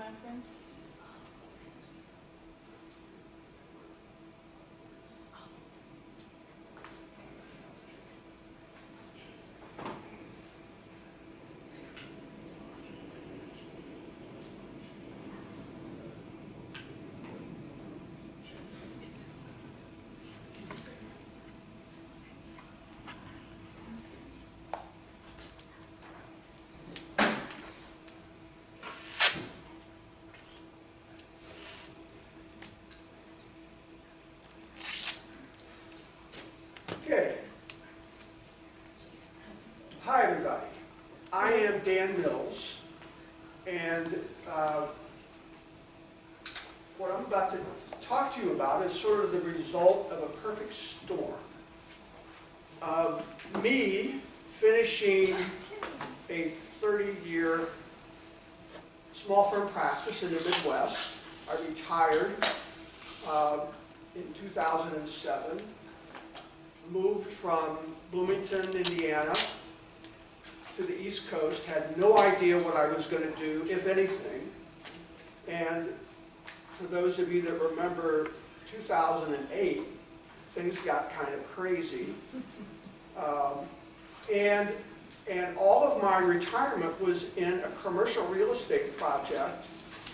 conference. Okay. Hi, everybody. I am Dan Mills, and what I'm about to talk to you about is sort of the result of a perfect storm of me finishing a 30-year small firm practice in the Midwest. I retired in 2007. Moved from Bloomington, Indiana to the East Coast, had no idea what I was going to do, if anything. And for those of you that remember 2008, things got kind of crazy. And all of my retirement was in a commercial real estate project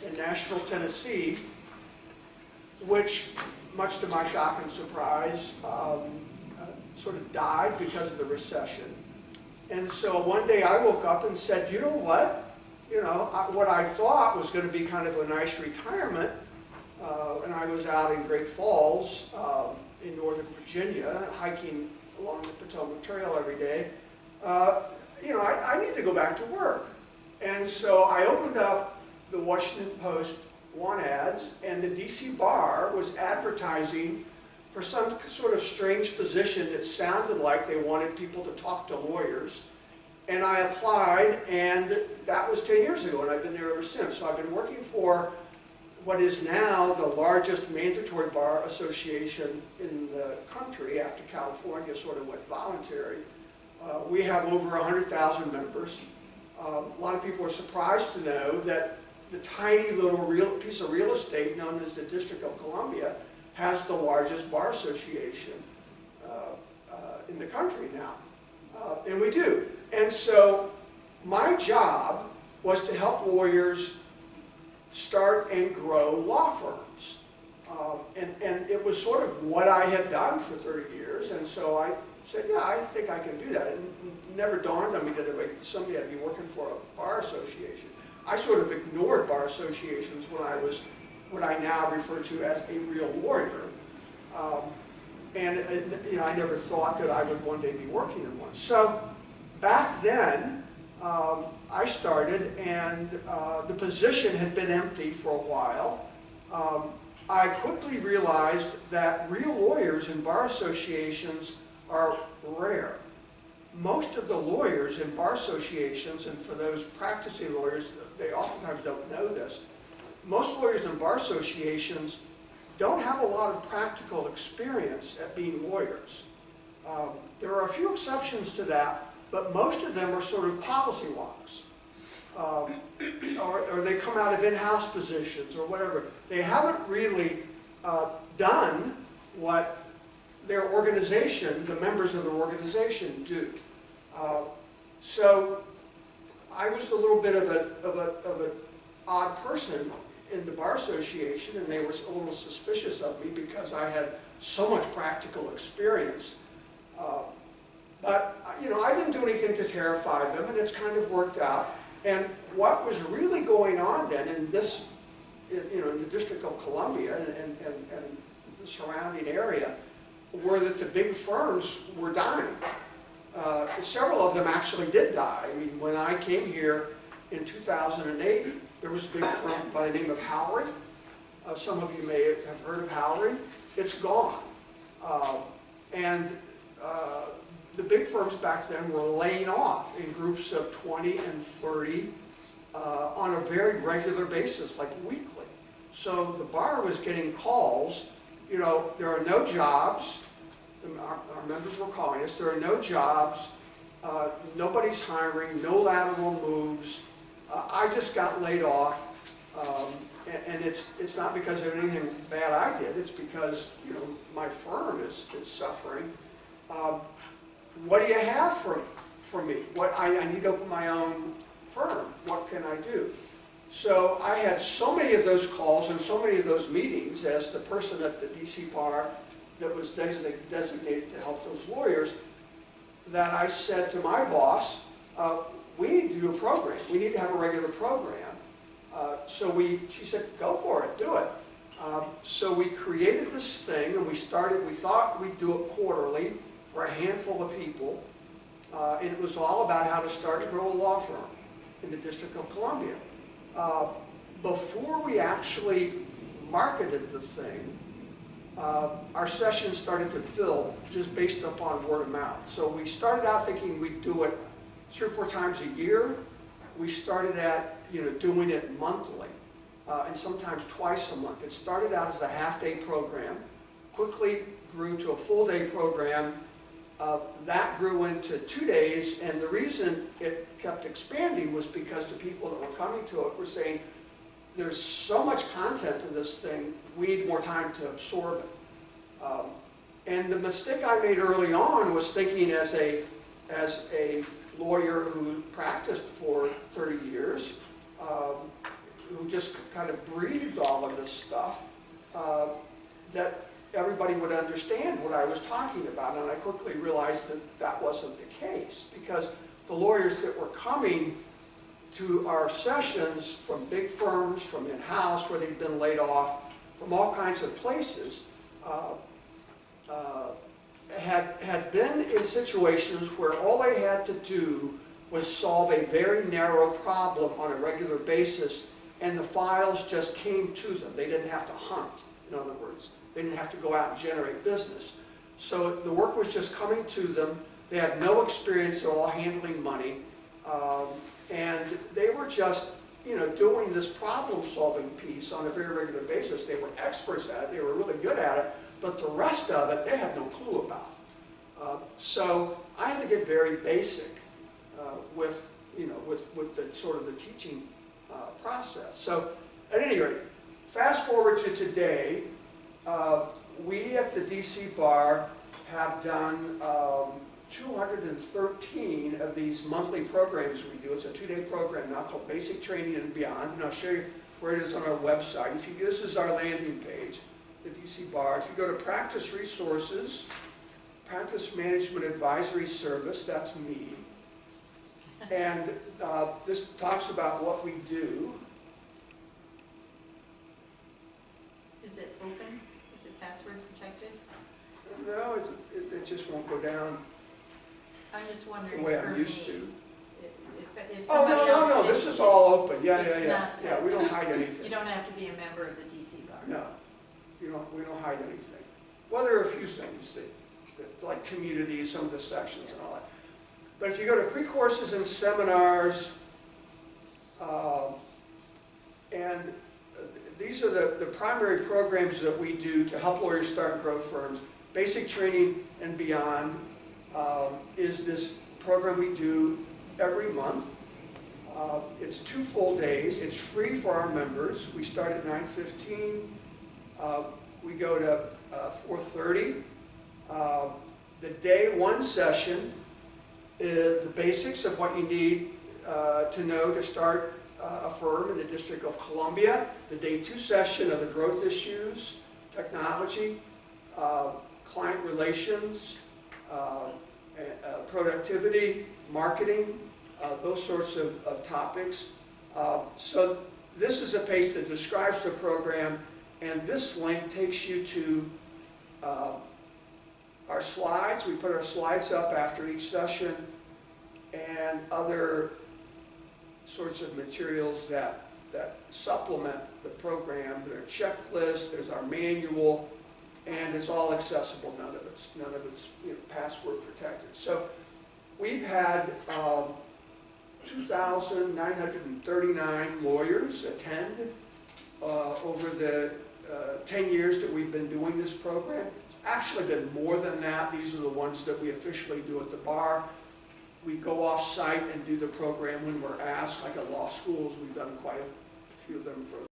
in Nashville, Tennessee, which, much to my shock and surprise, sort of died because of the recession. And so one day I woke up and said, you know what? What I thought was going to be kind of a nice retirement, and I was out in Great Falls in Northern Virginia, hiking along the Potomac Trail every day. I need to go back to work. And so I opened up the Washington Post want ads, and the DC Bar was advertising for some sort of strange position that sounded like they wanted people to talk to lawyers. And I applied, and that was 10 years ago, and I've been there ever since. So I've been working for what is now the largest mandatory bar association in the country after California sort of went voluntary. We have over 100,000 members. A lot of people are surprised to know that the tiny little piece of real estate known as the District of Columbia has the largest bar association in the country now. And we do. And so my job was to help lawyers start and grow law firms. And it was sort of what I had done for 30 years. And so I said, yeah, I think I can do that. And it never dawned on me that somebody had to be working for a bar association. I sort of ignored bar associations when I was what I now refer to as a real lawyer. I never thought that I would one day be working in one. So back then, I started, and the position had been empty for a while. I quickly realized that real lawyers in bar associations are rare. Most of the lawyers in bar associations, and for those practicing lawyers, they oftentimes don't know this, most lawyers in bar associations don't have a lot of practical experience at being lawyers. There are a few exceptions to that, but most of them are sort of policy wonks. Or they come out of in-house positions or whatever. They haven't really done what their organization, the members of their organization, do. So I was a little bit of an odd person in the bar association, and they were a little suspicious of me because I had so much practical experience. But I didn't do anything to terrify them, and it's kind of worked out. And what was really going on then in this, in the District of Columbia and the surrounding area, were that the big firms were dying. Several of them actually did die. I mean, when I came here in 2008, there was a big firm by the name of Howry. Some of you may have heard of Howry. It's gone. The big firms back then were laying off in groups of 20 and 30 on a very regular basis, like weekly. So the bar was getting calls, there are no jobs. Our members were calling us, there are no jobs, nobody's hiring, no lateral moves. I just got laid off. And it's not because of anything bad I did, it's because, you know, my firm is suffering. What do you have for me? I need to open my own firm. What can I do? So I had so many of those calls and so many of those meetings as the person at the DC Bar that was designated to help those lawyers, that I said to my boss, we need to do a program. We need to have a regular program. She said, go for it, do it. So we created this thing, and we thought we'd do it quarterly for a handful of people. And it was all about how to start and grow a law firm in the District of Columbia. Before we actually marketed the thing, our sessions started to fill just based upon word of mouth. So we started out thinking we'd do it 3 or 4 times a year. We started at, you know, doing it monthly, and sometimes twice a month. It started out as a half-day program, quickly grew to a full-day program. That grew into 2 days, and the reason it kept expanding was because the people that were coming to it were saying, there's so much content in this thing, we need more time to absorb it. And the mistake I made early on was thinking as a lawyer who practiced for 30 years, who just kind of breathed all of this stuff, that everybody would understand what I was talking about. And I quickly realized that that wasn't the case, because the lawyers that were coming to our sessions from big firms, from in-house where they'd been laid off, from all kinds of places, had been in situations where all they had to do was solve a very narrow problem on a regular basis, and the files just came to them. They didn't have to hunt, in other words. They didn't have to go out and generate business. So the work was just coming to them. They had no experience at all handling money, and they were just, you know, doing this problem-solving piece on a very regular basis. They were experts at it. They were really good at it. But the rest of it, they had no clue about. So I had to get very basic with the sort of the teaching process. So at any rate, fast forward to today, we at the DC Bar have done 213 of these monthly programs we do. It's a 2-day program now called Basic Training and Beyond, and I'll show you where it is on our website. This is our landing page, the DC Bar. If you go to Practice Resources, Practice Management Advisory Service, that's me. And this talks about what we do. Is it open? Is it password protected? No, it just won't go down I'm just wondering. the way I'm used to. If Oh, somebody no, this is all open. Yeah, It's not- Yeah, we don't hide anything. You don't have to be a member of the DC Bar. No, we don't hide anything. Well, there are a few things that like communities, some of the sections and all that. But if you go to pre-courses and seminars, and these are the primary programs that we do to help lawyers start and grow firms. Basic Training and Beyond is this program we do every month. It's 2 full days. It's free for our members. We start at 9:15. We go to 4:30. The day 1 session is the basics of what you need to know to start a firm in the District of Columbia. The day 2 session are the growth issues, technology, client relations, productivity, marketing, those sorts of topics. So this is a page that describes the program, and this link takes you to our slides. We put our slides up after each session, and other sorts of materials that supplement the program. There's a checklist, there's our manual, and it's all accessible. None of it's password protected. So we've had 2,939 lawyers attend over the 10 years that we've been doing this program. It's actually been more than that. These are the ones that we officially do at the bar. We go off-site and do the program when we're asked, like at law schools. We've done quite a few of them for